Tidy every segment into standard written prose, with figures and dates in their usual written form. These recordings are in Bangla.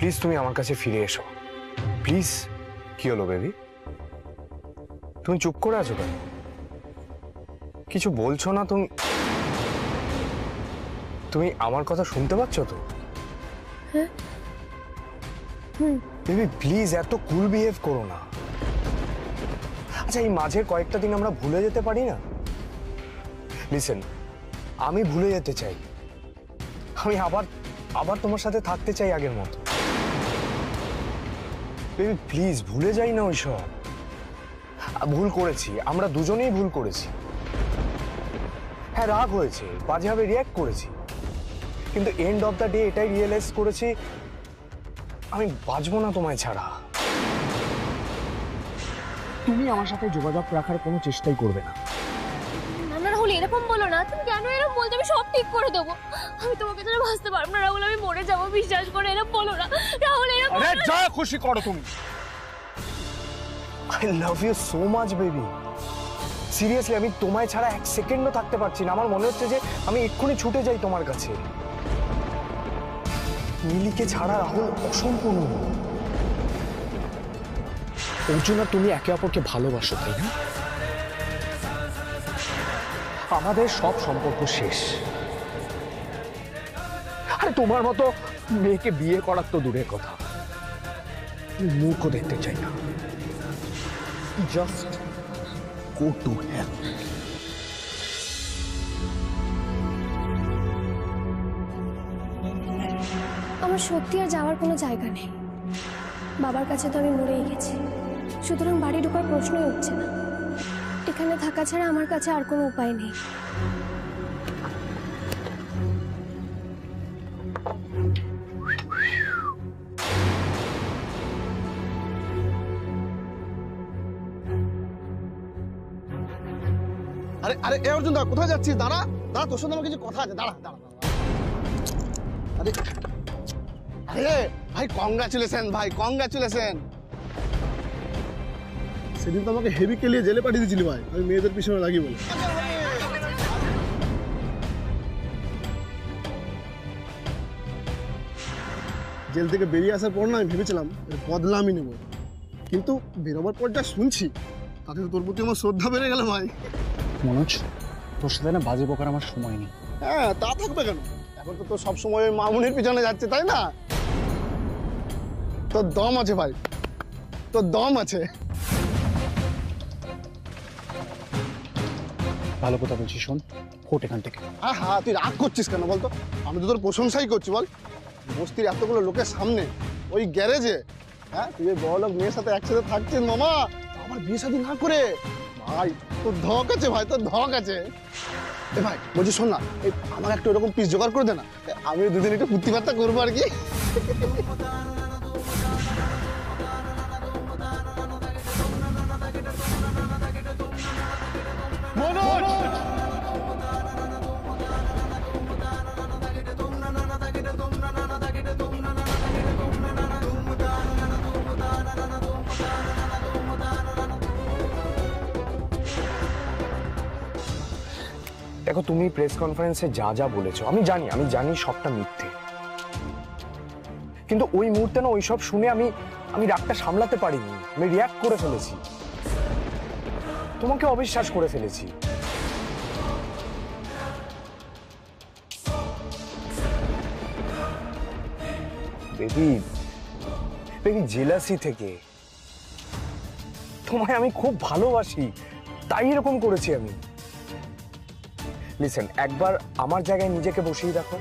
প্লিজ তুমি আমার কাছে ফিরে এসো প্লিজ। কি হলো বেবি, তুমি চুপ করে আছো কেন? কিছু বলছো না তুমি? তুমি আমার কথা শুনতে পাচ্ছ তো? বেবি প্লিজ এত কুল বিহেভ করো না। আচ্ছা এই মাঝের কয়েকটা দিন আমরা ভুলে যেতে পারি না? লিসেন, আমি ভুলে যেতে চাই, আমি আবার আবার তোমার সাথে থাকতে চাই আগের মতো। বেবি প্লিজ ভুলে যাই না ওইসব। ভুল করেছি, আমরা দুজনেই ভুল করেছি। হ্যাঁ রাগ হয়েছে, বাজেভাবে রিয়াক্ট করেছি, কিন্তু এন্ড অফ দ্য ডে এটাই রিয়েলাইজ করেছি আমি বাঁচবো না তোমায় ছাড়া। তুমি আমার সাথে যোগাযোগ রাখার কোনো চেষ্টাই করবে না। না রাহুল, এরকম বলো না। তুমি কেন এরকম বলছো? আমি সব ঠিক করে দেবো। আমি তোমাকে ছাড়া বাঁচতে পারবো না রাহুল, আমি মরে যাবো, বিশ্বাস করে। এরকম বলো না রাহুল, এরকম। আরে যা খুশি করো তুমি। I love you so much baby. Seriously আমি তোমায় ছাড়া এক সেকেন্ডও থাকতে পারছি না। আমার মনে হচ্ছে যে আমি এক্ষুনি ছুটে যাই তোমার কাছে। মিলিকে ছাড়া রাহুল অসম্পূর্ণ। অর্জুনা তুমি একে অপরকে ভালোবাসো তাই না? আমাদের সব সম্পর্ক শেষ। আরে তোমার মতো মেয়েকে বিয়ে করার তো দূরের কথা, মুখও দেখতে চাই না। Just go to hell. আমার সত্যি আর যাওয়ার কোনো জায়গা নেই। বাবার কাছে তো আমি মরেই গেছি, সুতরাং বাড়ি ঢোকার প্রশ্নই উঠছে না। এখানে থাকা ছাড়া আমার কাছে আর কোনো উপায় নেই। আরে আরে এ অর্জুন দা, কোথায় যাচ্ছিস? দাঁড়া দাঁড়া, তোর সঙ্গে আমার কিছু কথা আছে। দাঁড়া দাঁড়া দাঁড়া। আরে আরে ভাই কংগ্রাচুলেশন, ভাই কংগ্রাচুলেশন। সেদিন তো আমাকে হেভি কেলিয়ে জেলে পাঠিয়ে দিয়েছিলি ভাই, আমি মেয়েদের পিছনে লাগি বলে। জেল থেকে বেরিয়ে আসার পর না আমি ভেবেছিলাম এর বদলা আমি নেব, কিন্তু বেরোবার পর যা শুনছি তাতে তো তোর প্রতি আমার শ্রদ্ধা বেড়ে গেল ভাই। মনোজ, তোর সাথে না বাজে বকার আমার সময় নেই। হ্যাঁ তা থাকবে কেন, এখন তো তোর সবসময় ওই মামুনির পিছনে যাচ্ছে তাই না? তোর দম আছে ভাই, তোর দম আছে। ভালো কথা বলছিস, শোন, হোট এখান থেকে। হ্যাঁ হ্যাঁ, তুই রাগ করছিস কেন বলতো? আমি তো তোর প্রশংসাই করছি। বল, বস্তির এতগুলো লোকের সামনে ওই গ্যারেজে, হ্যাঁ তুই ওই বড়লোক মেয়ের সাথে একসাথে থাকছিস মামা, আমার বিয়ে শাদী না করে। ভাই তোর ধক আছে ভাই, তোর ধক আছে। এ ভাই বলছি শোন না, এই আমার একটা ওরকম পিস জোগাড় করে দে না, আমি দুদিন একটু ফুর্তি ফার্তা করবো আর কি। দেখো তুমি প্রেস কনফারেন্সে যা যা বলেছো আমি জানি সবটা মিথ্যে, কিন্তু ওই মুহূর্তে না ওইসব শুনে আমি রাগটা সামলাতে পারিনি। আমি রিয়াক্ট করে ফেলেছি, তোমাকে অবিশ্বাস করে ফেলেছি। বেবি জেলাসি থেকে, তোমায় আমি খুব ভালোবাসি তাই এরকম করেছি আমি। লিসেন, একবার আমার জায়গায় নিজেকে বসিয়ে দেখো,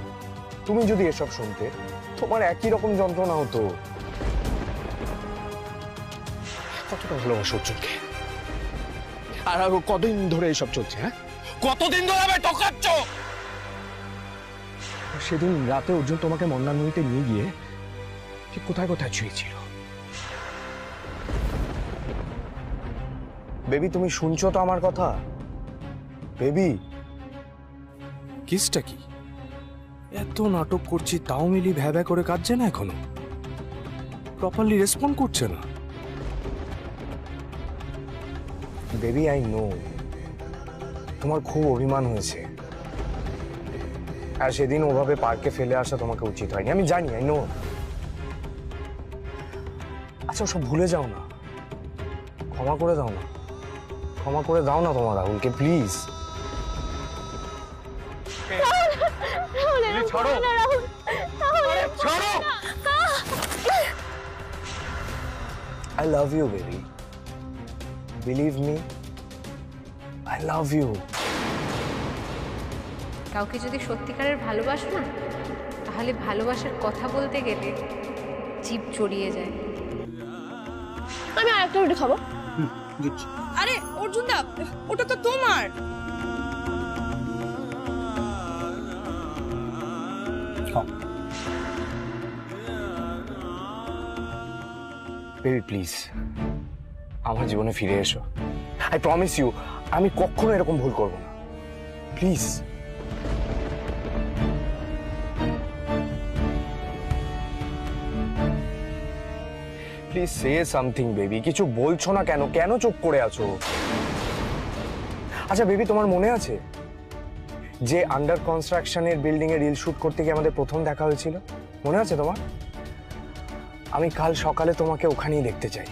তুমি যদি এসব শুনতে তোমার একই রকম যন্ত্রণা হতো। কতটা ভালোবাসো অর্জুনকে, আর কতদিন ধরে এসব চলছে? হ্যাঁ কতদিন ধরে আমায় ঠকাচ্ছ? সেদিন রাতে অর্জুন তোমাকে মন্দারমণিতে নিয়ে গিয়ে ঠিক কোথায় কোথায় ছুঁয়েছিল। বেবি তুমি শুনছো তো আমার কথা? বেবি কিসটা কি? এত নাটক করছি তাও মিলি ভ্যা করে কাঁদছে না, এখনো প্রপারলি রেসপন্ড করছে না। বেবি আই নো তোমার খুব অভিমান হয়েছে, আর সেদিন ওভাবে পার্কে ফেলে আসা তোমাকে উচিত হয়নি, আমি জানি, আই নো। আচ্ছা ওসব ভুলে যাও না, ক্ষমা করে দাও না, ক্ষমা করে দাও না তোমার রাহুলকে প্লিজ। ছাড়ো ছাড়ো। I love you, baby. Believe me, I love you. কাউকে যদি সত্যিকারের ভালোবাসো না, তাহলে ভালোবাসার কথা বলতে গেলে জিভ জড়িয়ে যায়। আমি আর একটা রুটি খাবো। আরে অর্জুন দা, ওটা তো তোমার। বেবি প্লিজ আমার জীবনে ফিরে এসো। আই প্রমিস ইউ আমি কখনো এরকম ভুল করব না, please. Please say something baby. কিছু বলছো না কেন? কেন চুপ করে আছো? আচ্ছা বেবি, তোমার মনে আছে যে আন্ডার কনস্ট্রাকশনের বিল্ডিং এ রিল শুট করতে গিয়ে আমাদের প্রথম দেখা হয়েছিল? মনে আছে তোমার? আমি কাল সকালে তোমাকে ওখানেই দেখতে চাই।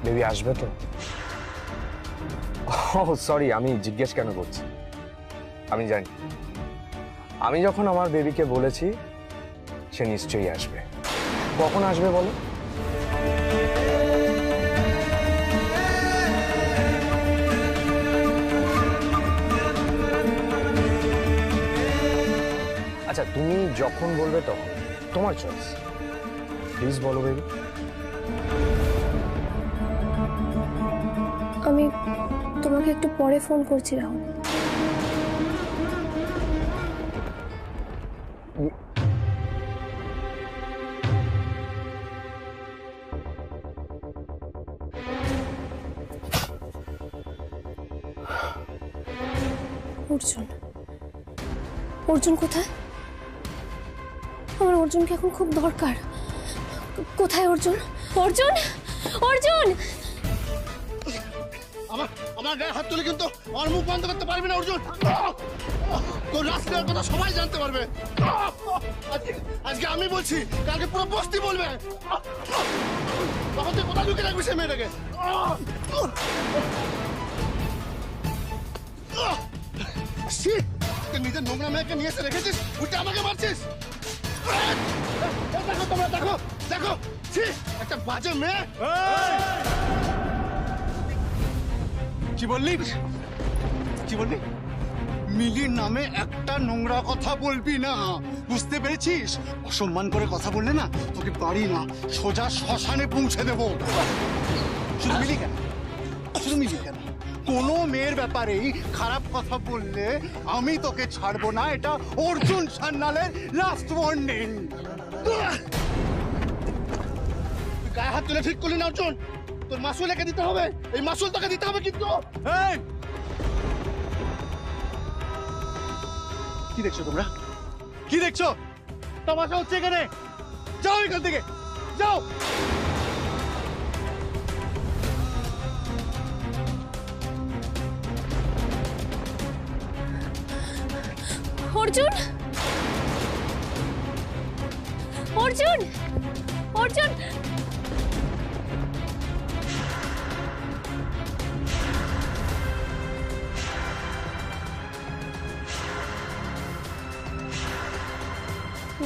বেবি আসবে তো? ও সরি, আমি জিজ্ঞেস কেন করছি? আমি জানি আমি যখন আমার বেবিকে বলেছি সে নিশ্চয়ই আসবে। কখন আসবে বলো? আচ্ছা তুমি যখন বলবে তখন, তোমার চয়েস। প্লিজ বলো বেবি। আমি তোমাকে একটু পরে ফোন করছি রাহুল। অর্জুন, অর্জুন কোথায়? আমার অর্জুনকে এখন খুব দরকার। কোথায় অর্জুন? অর্জুন, অর্জুন! আমার গায়ে হাত তুলে কিন্তু আমার মুখ বন্ধ করতে পারবি না অর্জুন। তোর রাস্তার কথা সবাই জানতে পারবে। আজকে আমি বলছি, কালকে পুরো বস্তি বলবে। তখন তুই কোথায় ঢুকে রাখবি সে মেয়েটাকে? নিজের নোংরা মেয়েকে নিয়ে এসে রেখেছিস, উল্টে আমাকে মারছিস। দেখো তোমরা, দেখো দেখো, একটা বাজে মেয়ে। কি বললি? কি বললি? মিলির নামে একটা নোংরা কথা বলবি না, বুঝতে পেরেছিস? অসম্মান করে কথা বললে না, তোকে পারি না সোজা শ্মশানে পৌঁছে দেবো। শুধু মিলি কেন, শুধু মিলি কেন, কোনো মেয়ের ব্যাপারেই খারাপ কথা বললে আমি তোকে ছাড়বো না। এটা অর্জুন সান্যালের লাস্ট ওয়ার্নিং। গায়ে হাত তুলে ঠিক করলি না অর্জুন, তোর মাসুল একে দিতে হবে। এই মাসুল তোকে দিতে হবে কিন্তু। কি দেখছো তোমরা? কি দেখছো? তামাশা হচ্ছে এখানে। যাও এখান থেকে, যাও। অর্জুন, অর্জুন, অর্জুন!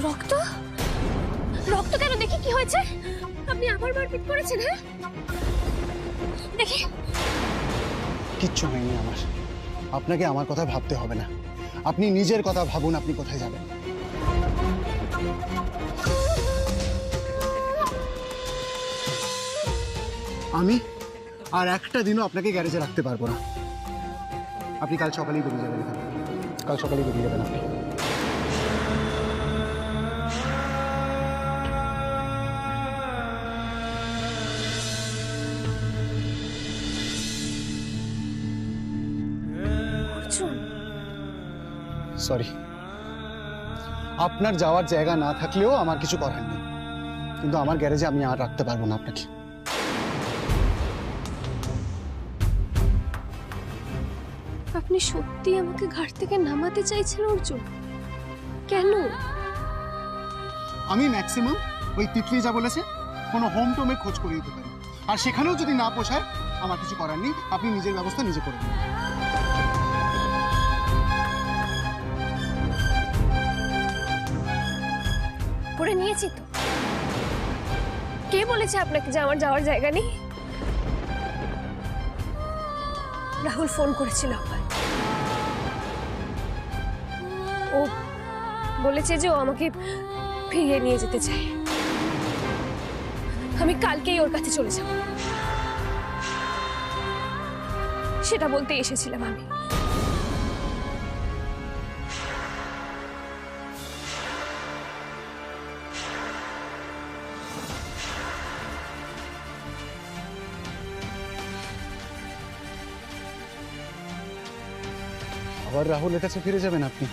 রক্ত, রক্ত কেন? দেখি কি হয়েছে। আপনি আবার মারপিট করেছেন? হ্যাঁ দেখি। কিচ্ছু হয়নি আমার। আপনাকে আমার কথা ভাবতে হবে না, আপনি নিজের কথা ভাবুন। আপনি কোথায় যাবেন? আমি আর একটা দিনও আপনাকে গ্যারেজে রাখতে পারবো না। আপনি কাল সকালেই বেরিয়ে যাবেন এখান থেকে। কাল সকালেই বেরিয়ে যাবেন আপনি। সরি, আপনার যাওয়ার জায়গা না থাকলেও আমার কিছু করার নেই, কিন্তু আমার গ্যারেজে আমি আর রাখতে পারবো না আপনাকে। আপনি সত্যি আমাকে ঘাট থেকে নামাতে চাইছেন অর্জুন? কেন? আমি ম্যাক্সিমাম ওই তিতলি যা বলেছে কোনো হোম টোমে খোঁজ করে দিতে পারি। আর সেখানেও যদি না পোষায়, আমার কিছু করার নেই, আপনি নিজের ব্যবস্থা নিজে করবেন। করে নিয়েছি তো। কে বলেছে আপনাকে যে আমার যাওয়ার জায়গা নেই? রাহুল ফোন করেছিল আমায়। ও বলেছে যে ও আমাকে ফিরিয়ে নিয়ে যেতে চায়। আমি কালকেই ওর কাছে চলে যাব, সেটা বলতে এসেছিলাম আমি। আবার রাহুলের কাছে ফিরে যাবেন আপনি?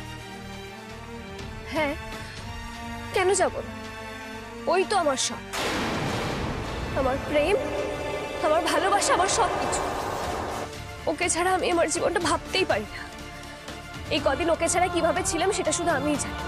হ্যাঁ, কেন যাব না? ওই তো আমার সব, আমার প্রেম, আমার ভালোবাসা, আমার সব কিছু। ওকে ছাড়া আমি আমার জীবনটা ভাবতেই পারি না। এই কদিন ওকে ছাড়া কিভাবে ছিলাম সেটা শুধু আমিই জানি।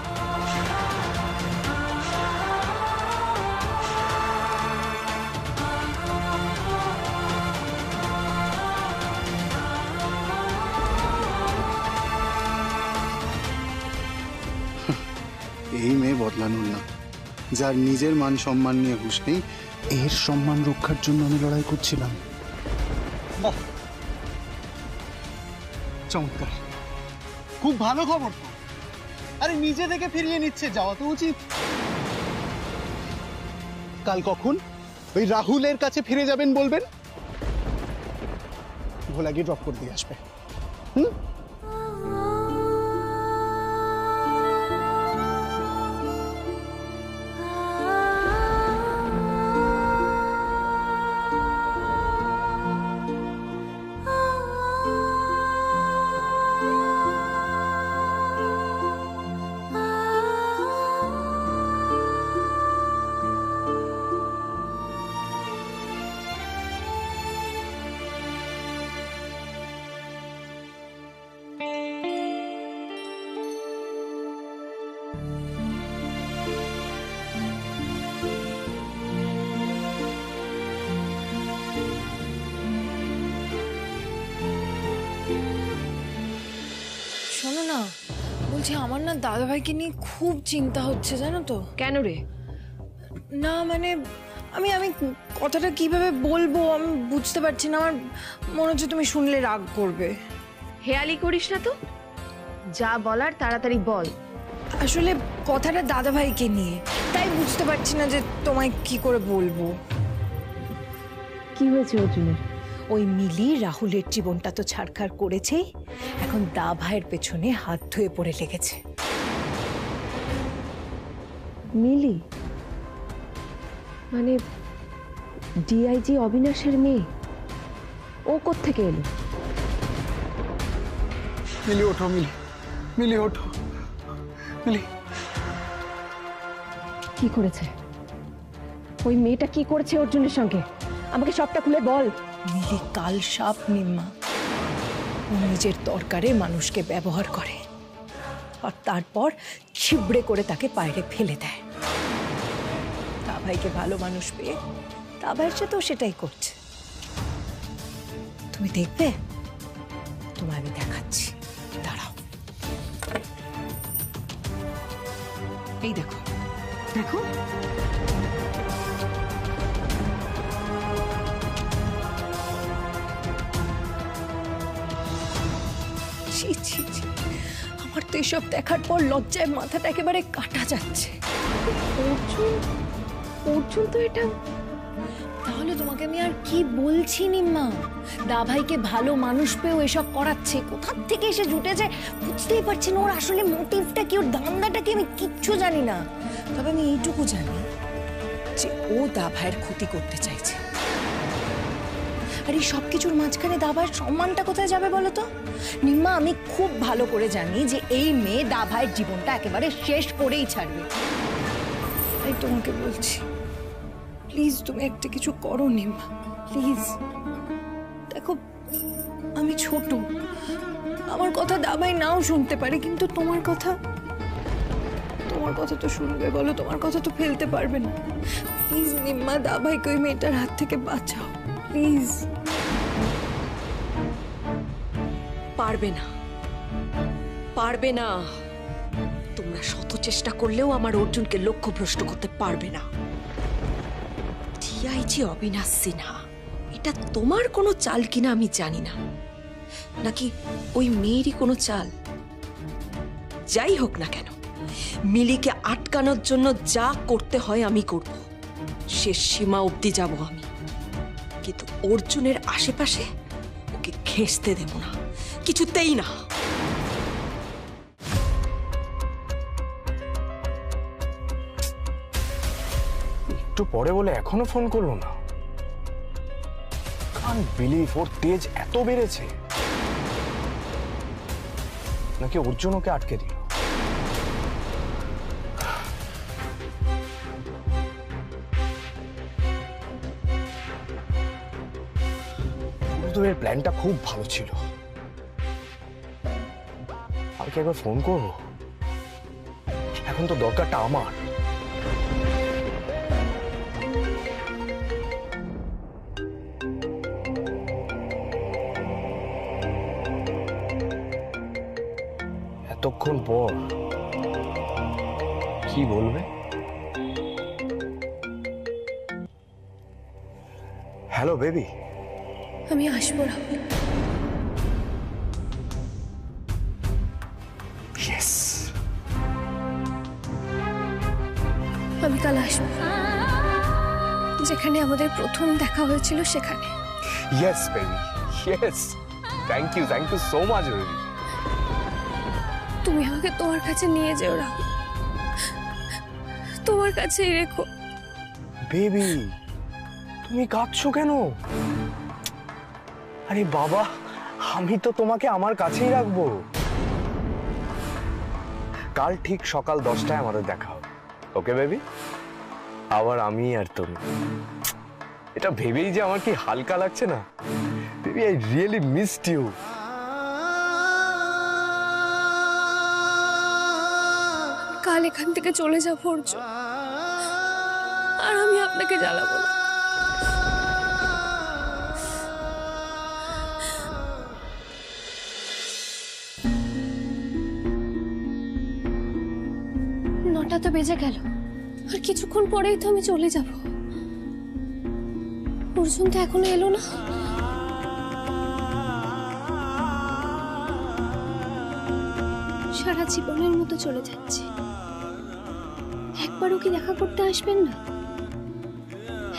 এই মেয়ে বদলানোর না, যার নিজের মান সম্মান নিয়ে হুঁশ নেই, এর সম্মান রক্ষার জন্য আমি লড়াই করছিলাম। বাহ, চমৎকার, খুব ভালো খবর তো। আরে নিজে থেকে ফিরিয়ে নিচ্ছে, যাওয়া তো উচিত। কাল কখন ওই রাহুলের কাছে ফিরে যাবেন বলবেন, ভোলা গিয়ে ড্রপ করে দিয়ে আসবে। শোনো না, বলছি আমার না দাদাভাইকে নিয়ে খুব চিন্তা হচ্ছে, জানো তো। কেন রে? না মানে আমি আমি কথাটা কিভাবে বলবো আমি বুঝতে পারছি না। আমার মনে হচ্ছে তুমি শুনলে রাগ করবে। হেয়ালি করিস না তো, যা বলার তাড়াতাড়ি বল। আসলে কথাটা দাদাভাইকে নিয়ে, তাই বুঝতে পারছি না যে তোমায় কি করে বলবো। কি হয়েছে অর্জুনের? ওই মিলি রাহুলের জীবনটা তো ছাড়খাড় করেছেই, এখন দা ভাইয়ের পেছনে হাত ধুয়ে পড়ে লেগেছে। মিলি মানে ডিআইজি অবিনাশের মেয়ে, ও কোত্থেকে এলো? মিলি ওঠো, মিলি, মিলি ওঠো, মিলি। কি করেছে ওই মেয়েটা? কি করেছে অর্জুনের সঙ্গে? আমাকে সবটা খুলে বল। মিলি কাল সাপ নিম্মা, ও নিজের দরকারে মানুষকে ব্যবহার করে আর তারপর ছিবড়ে করে তাকে বাইরে ফেলে দেয়। তা ভাইকে ভালো মানুষ পেয়ে তা ভাইয়ের সাথেও সেটাই করছে। তুমি দেখবে, তোমায় আমি দেখাচ্ছি, দাঁড়াও। এই দেখো, দেখো ছি ছি ছি, আমার তো এসব দেখার পর লজ্জায় মাথাটা একেবারে কাটা যাচ্ছে। অর্জুন তো এটা। তাহলে তোমাকে আমি আর কি বলছি নিম্মা, দা ভাইকে ভালো মানুষ পেয়েও এসব করাচ্ছে। কোথা থেকে এসে জুটেছে বুঝতেই পারছি না। ওর আসলে মোটিভটা কি, ওর ধান্দাটা কি, আমি কিচ্ছু জানি না। তবে আমি এইটুকু জানি যে ও দা ভাইয়ের ক্ষতি করতে চাইছে। আর এই সব কিছুর মাঝখানে দা ভাইয়ের সম্মানটা কোথায় যাবে বলো তো নিম্মা? আমি খুব ভালো করে জানি যে এই মেয়ে দা ভাইয়ের জীবনটা একেবারে শেষ করেই ছাড়বে। তাই তোমাকে বলছি, প্লিজ তুমি একটা কিছু করো নিম্মা, প্লিজ। দেখো আমি ছোট, আমার কথা দাবাই নাও শুনতে পারে, কিন্তু তোমার কথা তোমার কথা তো শুনবে বলো, তোমার কথা তো ফেলতে পারবে না। প্লিজ নিম্মা, দাভাইকে ওই মেয়েটার হাত থেকে বাঁচাও প্লিজ। পারবে না, পারবে না। তোমরা শত চেষ্টা করলেও আমার অর্জুনকে লক্ষ্যভ্রষ্ট করতে পারবে না। ডিআইজি অবিনাশ সিনহা, এটা তোমার কোনো চাল কিনা আমি জানি না, নাকি ওই মেয়েরই কোনো চাল। যাই হোক না কেন, মিলিকে আটকানোর জন্য যা করতে হয় আমি করব। শেষ সীমা অবধি যাব আমি, কিন্তু অর্জুনের আশেপাশে ওকে ঘেঁষতে দেব না, কিছুতেই না। একটু পরে বলে এখনো ফোন করলো না। কান্ট বিলিভ ওর তেজ এত বেড়েছে। নাকি অর্জুন ওকে আটকে দিল। এর প্ল্যানটা খুব ভালো ছিল। আর কি একবার ফোন করবো? এখন তো দরকারটা আমার। এতক্ষণ পর কি বলবে? Hello baby. আমি আসবো না। ইয়েস, আমি কাল আসবো, যেখানে আমাদের প্রথম দেখা হয়েছিল সেখানে। Yes baby, yes. Thank you so much baby. তুমি আমাকে তোমার কাছে নিয়ে যেও রাহুল, তোমার কাছেই রেখো। বেবি তুমি কাঁদছো কেন? আরে বাবা, আমি তো তোমাকে আমার কাছেই রাখবো। কাল ঠিক সকাল 10টায় আমাদের দেখা হবে, ওকে বেবি? আবার আমি আর তুমি। এটা ভেবেই যে আমার কি হালকা লাগছে না। Baby, I really missed you. কাল এখান থেকে চলে যাবো অর্জুন, আর আমি আপনাকে জ্বালাবো না। নটা তো বেজে গেল, আর কিছুক্ষণ পরেই তো আমি চলে যাব। অর্জুন তো এখনো এলো না। সারা জীবনের মতো চলে যাচ্ছে, একবারও কি দেখা করতে আসবেন না?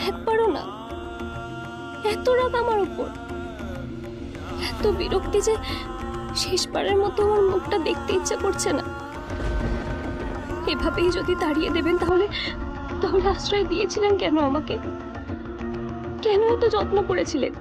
একবারও না? এত রাগ আমার উপর, এত বিরক্তি যে শেষবারের মতো আমার মুখটা দেখতে ইচ্ছা করছে না। এভাবেই যদি তাড়িয়ে দেবেন তাহলে আশ্রয় দিয়েছিলেন কেন আমাকে? কেন এত যত্ন করেছিলেন?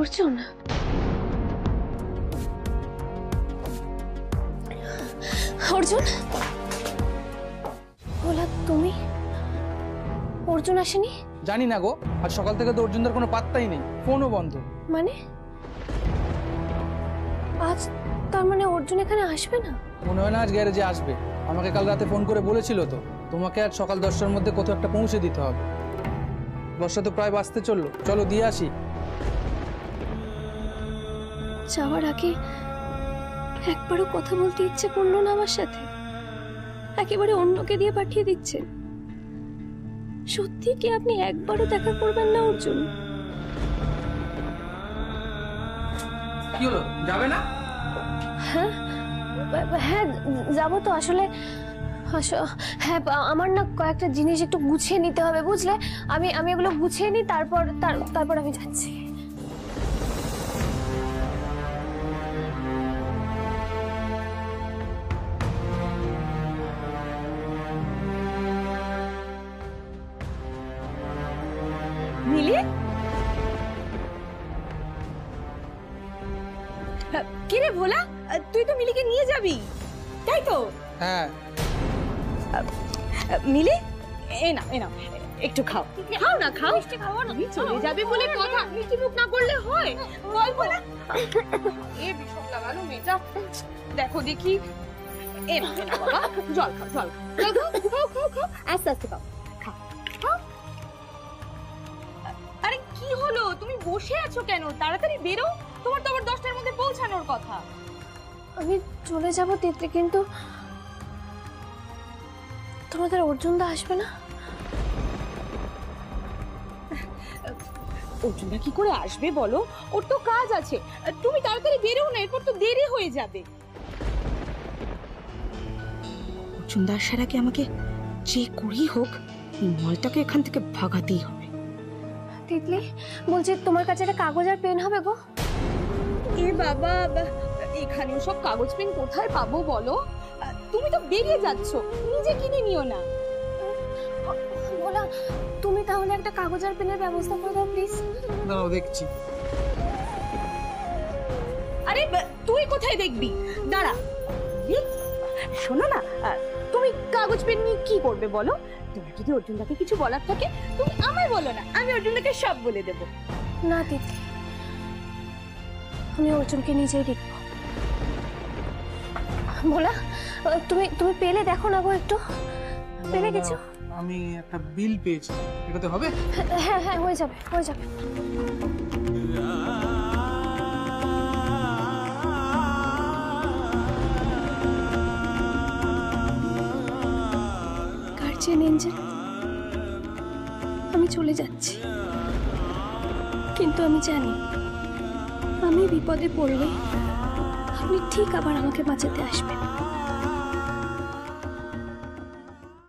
অর্জুন, অর্জুন, বলা তুমি? অর্জুন আসেনি? জানি না গো, আজ সকাল থেকে তো অর্জুনদার কোনো পাত্তাই নেই, ফোনও বন্ধ। মানে আজ তার মানে অর্জুন এখানে আসবে না? মনে হয় না আজ গ্যারেজে আসবে। আমাকে কাল রাতে ফোন করে বলেছিল তো তোমাকে আজ সকাল 10টার মধ্যে কোথাও একটা পৌঁছে দিতে হবে। 10টা তো প্রায় বাজতে চললো, চলো দিয়ে আসি। যাওয়ার আগে একবারও কথা বলতে ইচ্ছে করলো না আমার সাথে? একেবারে অন্যকে দিয়ে পাঠিয়ে দিচ্ছেন। সত্যি কি আপনি একবারও দেখা করবেন না অর্জুন? কি হলো, যাবে না? হ্যাঁ হ্যাঁ যাবো তো। আসলে হ্যাঁ আমার না কয়েকটা জিনিস একটু গুছিয়ে নিতে হবে, বুঝলে? আমি এগুলো গুছিয়ে নিই, তারপর আমি যাচ্ছি। মিলি, কি রে ভোলা, তুই তো মিলিকে নিয়ে যাবি, তাই তো? হ্যাঁ। মিলি, এ না একটু খাও, খাও না, খাও। তুমি চলে যাবে বলে কথা, মিষ্টি মুখ না করলে হয়? বল ভোলা। এ বিষম লাগানো মেয়েটা, দেখো দেখি। এ না বাবা, জল খাও, খাও, আস্তে আস্তে খাও, খাও। আরে কি হলো, তুমি বসে আছো কেন? তাড়াতাড়ি বেরো, তোমার তো আবার 10টার মধ্যে পৌঁছানোর কথা। আমি চলে যাবো তিতলি, কিন্তু তোমাদের অর্জুনদা আসবে না? অর্জুনদা কি করে আসবে বলো? ওর তো কাজ আছে। তুমি তাড়াতাড়ি বেরো না, এরপর তো দেরি হয়ে যাবে। অর্জুনদা আসার আগে আমাকে যে করেই হোক এই মলটাকে এখান থেকে ভাগাতেই হবে। তিতলি, বলছি তোমার কাছে একটা কাগজ আর পেন হবে গো? এ বাবা, এখানে সব কাগজ পেন কোথায় পাবো বলো? তুমি তো বেরিয়ে যাচ্ছ, নিজে কিনে নিও না। বলা, তুমি তাহলে একটা কাগজ আর পেনের ব্যবস্থা করে দাও প্লিজ। দাঁড়াও, দেখছি। আরে তুই কোথায় দেখবি, দাঁড়া। শোনো না, তুমি কাগজ পেন নিয়ে কি করবে বলো? তোমার যদি অর্জুনদাকে কিছু বলার থাকে তুমি আমায় বলো না, আমি অর্জুনদাকে সব বলে দেবো। না তিতলি, আমি অর্জুনকে নিজেই দেখবো। বলা, তুমি পেলে দেখো না গো, একটু পেলে কিছু? আমি একটা বিল পেয়েছি, এটাতে হবে? হ্যাঁ হ্যাঁ, হয়ে যাবে। গার্জিয়ান এঞ্জেল, আমি চলে যাচ্ছি, কিন্তু আমি জানি আমি বিপদে পড়লে আপনি ঠিক আবার আমাকে বাঁচাতে আসবেন।